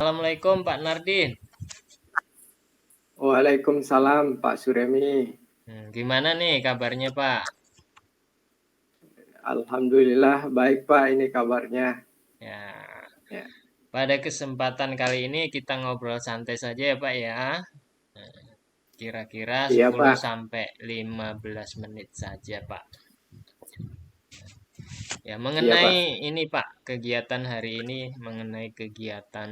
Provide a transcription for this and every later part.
Assalamualaikum Pak Nardin. Waalaikumsalam Pak Suremi. Gimana nih kabarnya Pak? Alhamdulillah baik Pak, ini kabarnya. Ya, Ya, pada kesempatan kali ini kita ngobrol santai saja ya Pak ya. Kira-kira iya 10 Pak. sampai 15 menit saja Pak. Ya, Iya Pak. mengenai ini Pak, kegiatan hari ini mengenai kegiatan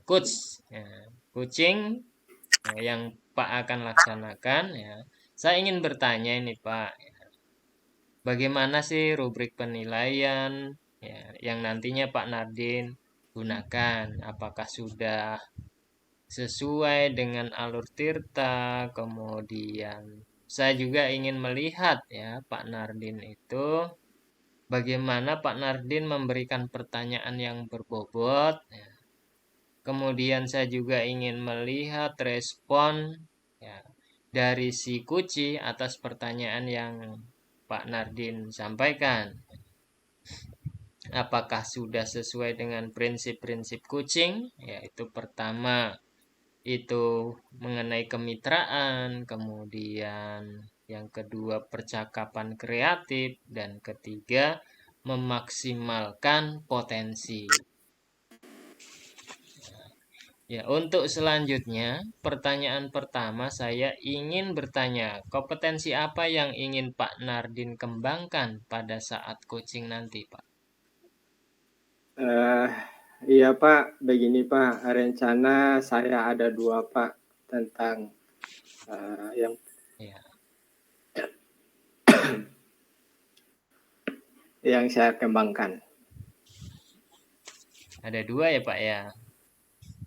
coach, ya, coaching yang Pak akan laksanakan ya. Saya ingin bertanya ini Pak, bagaimana sih rubrik penilaian ya, yang nantinya Pak Nardin gunakan? Apakah sudah sesuai dengan alur Tirta? Kemudian saya juga ingin melihat ya Pak Nardin itu bagaimana Pak Nardin memberikan pertanyaan yang berbobot. Ya. Kemudian saya juga ingin melihat respon ya, dari si Kuci atas pertanyaan yang Pak Nardin sampaikan. Apakah sudah sesuai dengan prinsip-prinsip kucing? Yaitu pertama itu mengenai kemitraan, kemudian yang kedua percakapan kreatif, dan ketiga memaksimalkan potensi. Ya, untuk selanjutnya, pertanyaan pertama saya ingin bertanya, kompetensi apa yang ingin Pak Nardin kembangkan pada saat coaching nanti, Pak? Eh, iya Pak, begini Pak, rencana saya ada dua Pak tentang yang Ya, saya kembangkan. ada dua ya, Pak ya.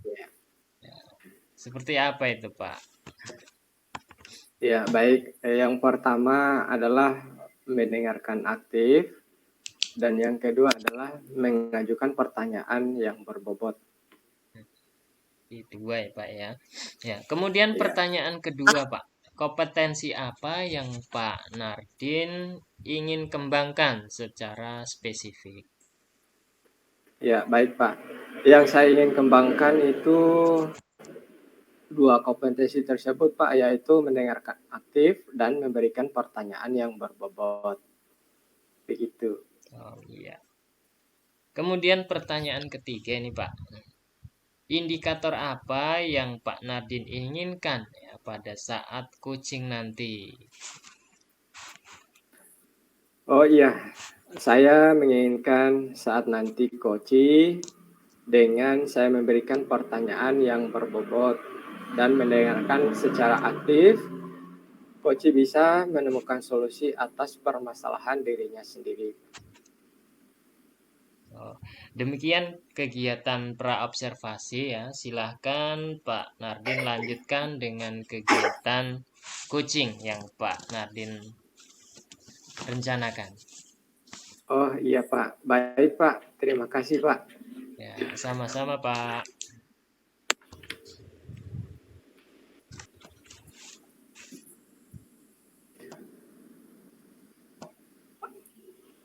Ya, Seperti apa itu, Pak? ya baik. Yang pertama adalah mendengarkan aktif dan yang kedua adalah mengajukan pertanyaan yang berbobot. Itu dua ya, Pak ya. Ya, kemudian Ya, pertanyaan kedua, Pak. Kompetensi apa yang Pak Nardin ingin kembangkan secara spesifik? ya baik Pak. Yang saya ingin kembangkan itu dua kompetensi tersebut Pak, yaitu mendengarkan aktif dan memberikan pertanyaan yang berbobot. Begitu. Oh iya. Kemudian pertanyaan ketiga ini, Pak. Indikator apa yang Pak Nardin inginkan ya, pada saat coaching nanti? Oh iya, saya menginginkan saat nanti coaching dengan saya memberikan pertanyaan yang berbobot dan mendengarkan secara aktif, coach bisa menemukan solusi atas permasalahan dirinya sendiri. Oh, demikian kegiatan praobservasi ya. Silahkan Pak Nardin lanjutkan dengan kegiatan coaching yang Pak Nardin rencanakan. Oh iya Pak, baik Pak, terima kasih Pak. Ya, sama-sama Pak.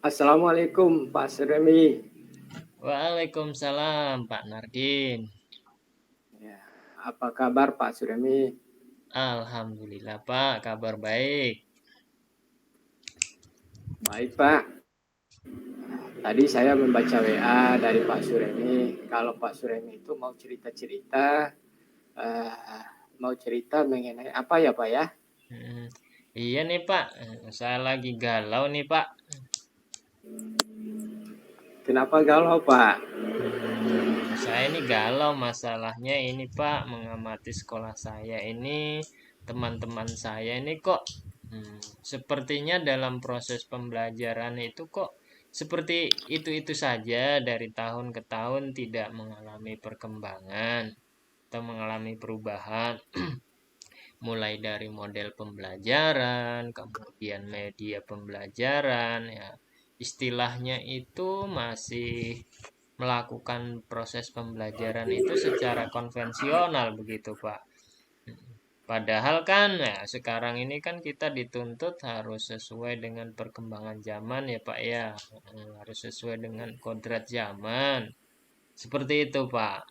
Assalamualaikum Pak Suremi. Waalaikumsalam Pak Nardin. Ya, apa kabar Pak Suremi? Alhamdulillah Pak, kabar baik. Baik Pak. Tadi saya membaca WA dari Pak Suremi. Kalau Pak Suremi itu mau cerita-cerita, mau cerita mengenai apa ya Pak ya? Hmm, iya nih Pak, saya lagi galau nih Pak. Kenapa galau Pak? Saya ini galau masalahnya ini Pak, mengamati sekolah saya ini, teman-teman saya ini kok sepertinya dalam proses pembelajaran itu kok seperti itu-itu saja dari tahun ke tahun tidak mengalami perkembangan atau mengalami perubahan. Mulai dari model pembelajaran, kemudian media pembelajaran, ya istilahnya itu masih melakukan proses pembelajaran itu secara konvensional begitu Pak. Padahal kan ya sekarang ini kan kita dituntut harus sesuai dengan perkembangan zaman ya Pak ya. Harus sesuai dengan kodrat zaman. Seperti itu Pak.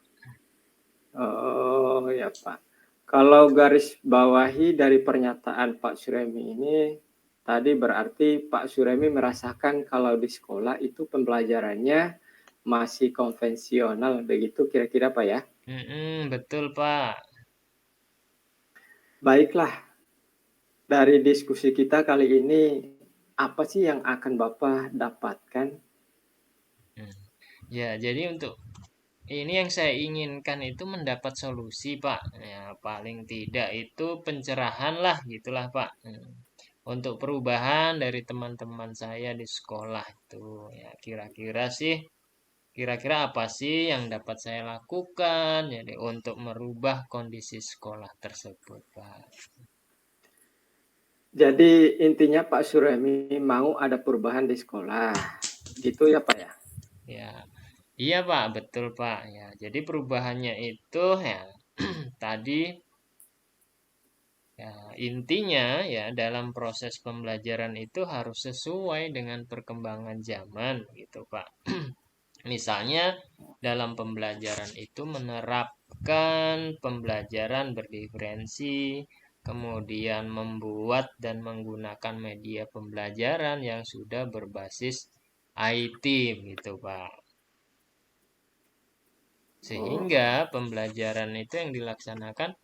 Oh ya Pak. Kalau garis bawahi dari pernyataan Pak Suremi ini, tadi berarti Pak Suremi merasakan kalau di sekolah itu pembelajarannya masih konvensional, begitu kira-kira Pak ya? Betul, Pak. Baiklah, dari diskusi kita kali ini, apa sih yang akan Bapak dapatkan? Hmm. Ya, jadi untuk ini yang saya inginkan itu mendapat solusi, Pak. Ya, paling tidak itu pencerahan lah, gitulah, Pak. Untuk perubahan dari teman-teman saya di sekolah itu, ya kira-kira sih, kira-kira apa sih yang dapat saya lakukan, jadi untuk merubah kondisi sekolah tersebut, Pak. Jadi intinya Pak Suremi mau ada perubahan di sekolah, gitu ya Pak ya? Ya, iya, Pak, betul, Pak. Ya, jadi perubahannya itu ya tadi. Ya, intinya ya dalam proses pembelajaran itu harus sesuai dengan perkembangan zaman gitu, Pak. Misalnya dalam pembelajaran itu menerapkan pembelajaran berdiferensi, kemudian membuat dan menggunakan media pembelajaran yang sudah berbasis IT gitu, Pak. Sehingga Oh, pembelajaran itu yang dilaksanakan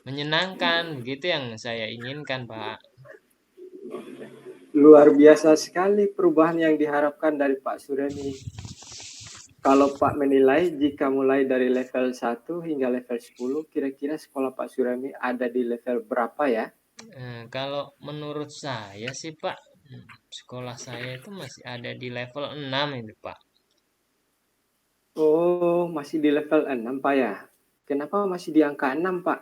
menyenangkan, begitu yang saya inginkan, Pak. luar biasa sekali perubahan yang diharapkan dari Pak Suremi. Kalau Pak menilai jika mulai dari level 1 hingga level 10, kira-kira sekolah Pak Suremi ada di level berapa ya? Kalau menurut saya sih Pak, sekolah saya itu masih ada di level 6 itu Pak. Oh, masih di level 6 Pak ya? Kenapa masih di angka 6 Pak?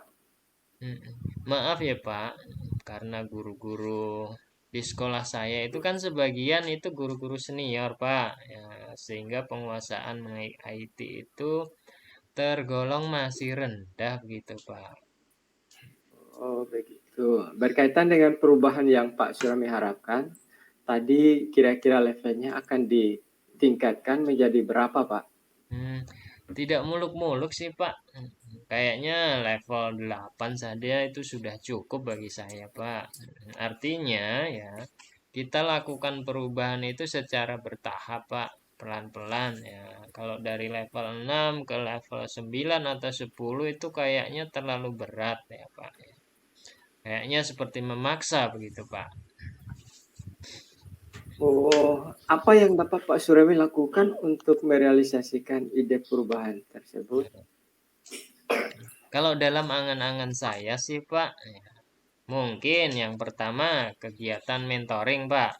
Mm-mm. Maaf ya Pak, karena guru-guru di sekolah saya itu kan sebagian itu guru-guru senior Pak, ya, sehingga penguasaan mengenai IT itu tergolong masih rendah begitu Pak. Oh, begitu. Berkaitan dengan perubahan yang Pak Surami harapkan, tadi kira-kira levelnya akan ditingkatkan menjadi berapa Pak? Hmm, Tidak muluk-muluk sih Pak. Kayaknya level 8 saja itu sudah cukup bagi saya Pak. Artinya ya, kita lakukan perubahan itu secara bertahap Pak. Pelan-pelan ya. Kalau dari level 6 ke level 9 atau 10 itu kayaknya terlalu berat ya Pak. Kayaknya seperti memaksa begitu Pak. Oh, apa yang dapat Pak Surami lakukan untuk merealisasikan ide perubahan tersebut? Kalau dalam angan-angan saya sih Pak, mungkin yang pertama kegiatan mentoring, Pak.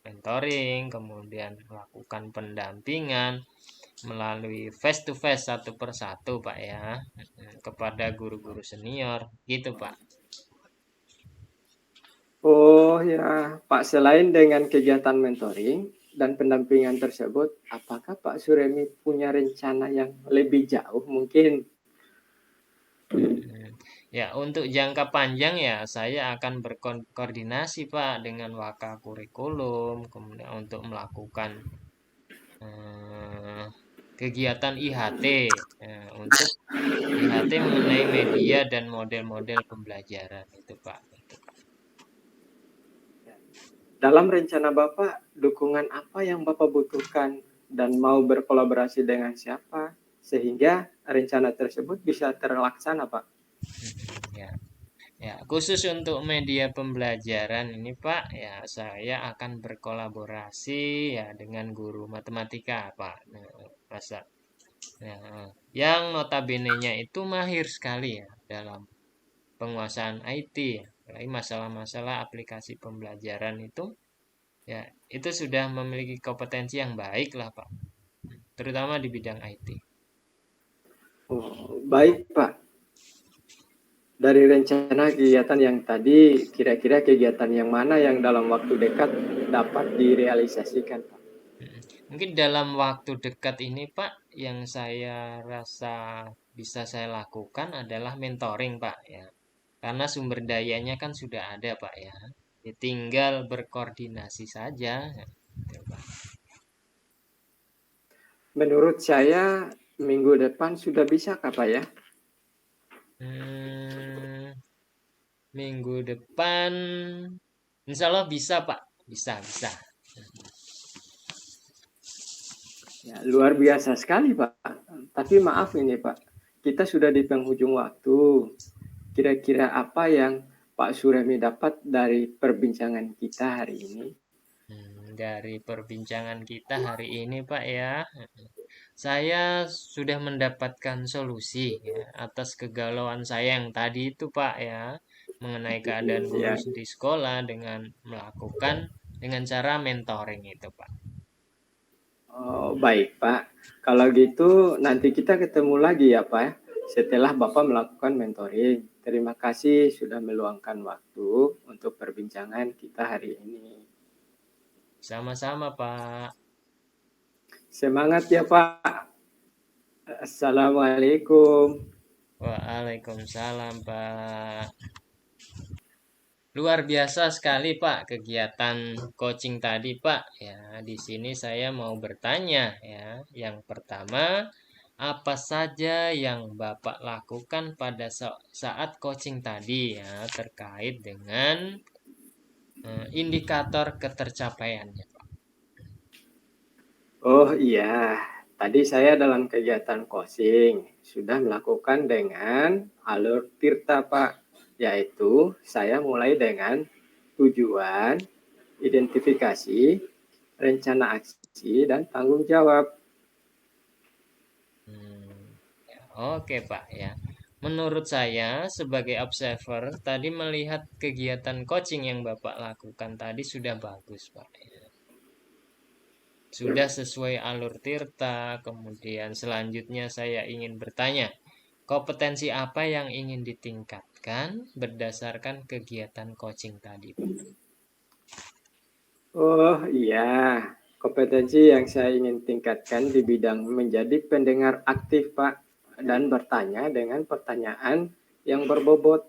Mentoring, kemudian melakukan pendampingan melalui face to face satu persatu, Pak ya, kepada guru-guru senior, gitu, Pak. Oh ya, Pak, selain dengan kegiatan mentoring dan pendampingan tersebut, apakah Pak Suremi punya rencana yang lebih jauh mungkin? Hmm. Ya, untuk jangka panjang ya saya akan berkoordinasi, Pak, dengan waka kurikulum, kemudian untuk melakukan eh, kegiatan IHT, untuk IHT mengenai media dan model-model pembelajaran itu, Pak. Dalam rencana Bapak, dukungan apa yang Bapak butuhkan dan mau berkolaborasi dengan siapa sehingga rencana tersebut bisa terlaksana, Pak? Ya, ya, khusus untuk media pembelajaran ini, Pak, ya saya akan berkolaborasi ya dengan guru matematika, Pak. Nah, masa, ya, yang notabene-nya itu mahir sekali ya dalam penguasaan IT, ya. Apalagi masalah-masalah aplikasi pembelajaran itu, ya itu sudah memiliki kompetensi yang baik lah, Pak, terutama di bidang IT. Oh, baik, Pak. Dari rencana kegiatan yang tadi, kira-kira kegiatan yang mana yang dalam waktu dekat dapat direalisasikan, Pak? Mungkin dalam waktu dekat ini, Pak, yang saya rasa bisa saya lakukan adalah mentoring, Pak, ya. Karena sumber dayanya kan sudah ada, Pak, ya. Ya, tinggal berkoordinasi saja, ya, gitu, Pak. Menurut saya, minggu depan sudah bisa, Pak ya? Hmm, minggu depan, insya Allah bisa Pak, bisa bisa. Ya, luar biasa sekali, Pak. Tapi maaf ini, Pak. Kita sudah di penghujung waktu. Kira-kira apa yang Pak Suremi dapat dari perbincangan kita hari ini? Dari perbincangan kita hari ini Pak ya, saya sudah mendapatkan solusi ya, atas kegalauan saya yang tadi itu Pak ya, mengenai keadaan guru Ya, di sekolah dengan melakukan dengan cara mentoring itu Pak. oh, baik, Pak. Kalau gitu, nanti kita ketemu lagi ya, Pak. Setelah Bapak melakukan mentoring. Terima kasih sudah meluangkan waktu untuk perbincangan kita hari ini. Sama-sama Pak. Semangat ya, Pak. Assalamualaikum. Waalaikumsalam Pak. Luar biasa sekali Pak kegiatan coaching tadi Pak. Ya, di sini saya mau bertanya ya. Yang pertama, apa saja yang Bapak lakukan pada saat coaching tadi ya terkait dengan indikator ketercapaiannya Pak. Oh iya, tadi saya dalam kegiatan coaching sudah melakukan dengan alur Tirta, Pak. Yaitu saya mulai dengan tujuan, identifikasi, rencana aksi, dan tanggung jawab. Ya, oke Pak ya. Menurut saya sebagai observer tadi melihat kegiatan coaching yang Bapak lakukan tadi sudah bagus Pak. Sudah sesuai alur Tirta, kemudian selanjutnya saya ingin bertanya, kompetensi apa yang ingin ditingkatkan berdasarkan kegiatan coaching tadi, Pak? Oh iya, kompetensi yang saya ingin tingkatkan di bidang menjadi pendengar aktif, Pak, dan bertanya dengan pertanyaan yang berbobot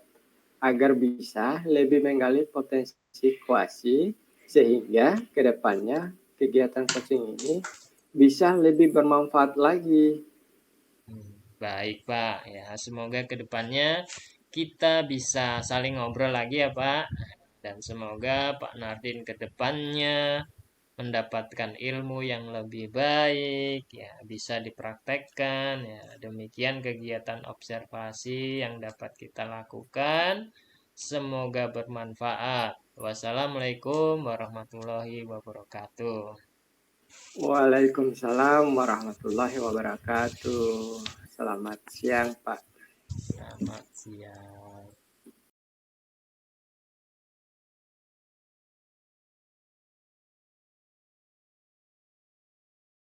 agar bisa lebih menggali potensi kuasi sehingga kedepannya kegiatan coaching ini bisa lebih bermanfaat lagi. Baik, Pak. Ya, semoga kedepannya kita bisa saling ngobrol lagi ya, Pak. Dan semoga Pak Nardin kedepannya mendapatkan ilmu yang lebih baik, ya bisa dipraktekkan, ya demikian kegiatan observasi yang dapat kita lakukan. Semoga bermanfaat. Wassalamualaikum warahmatullahi wabarakatuh. Waalaikumsalam warahmatullahi wabarakatuh. Selamat siang, Pak. Selamat siang.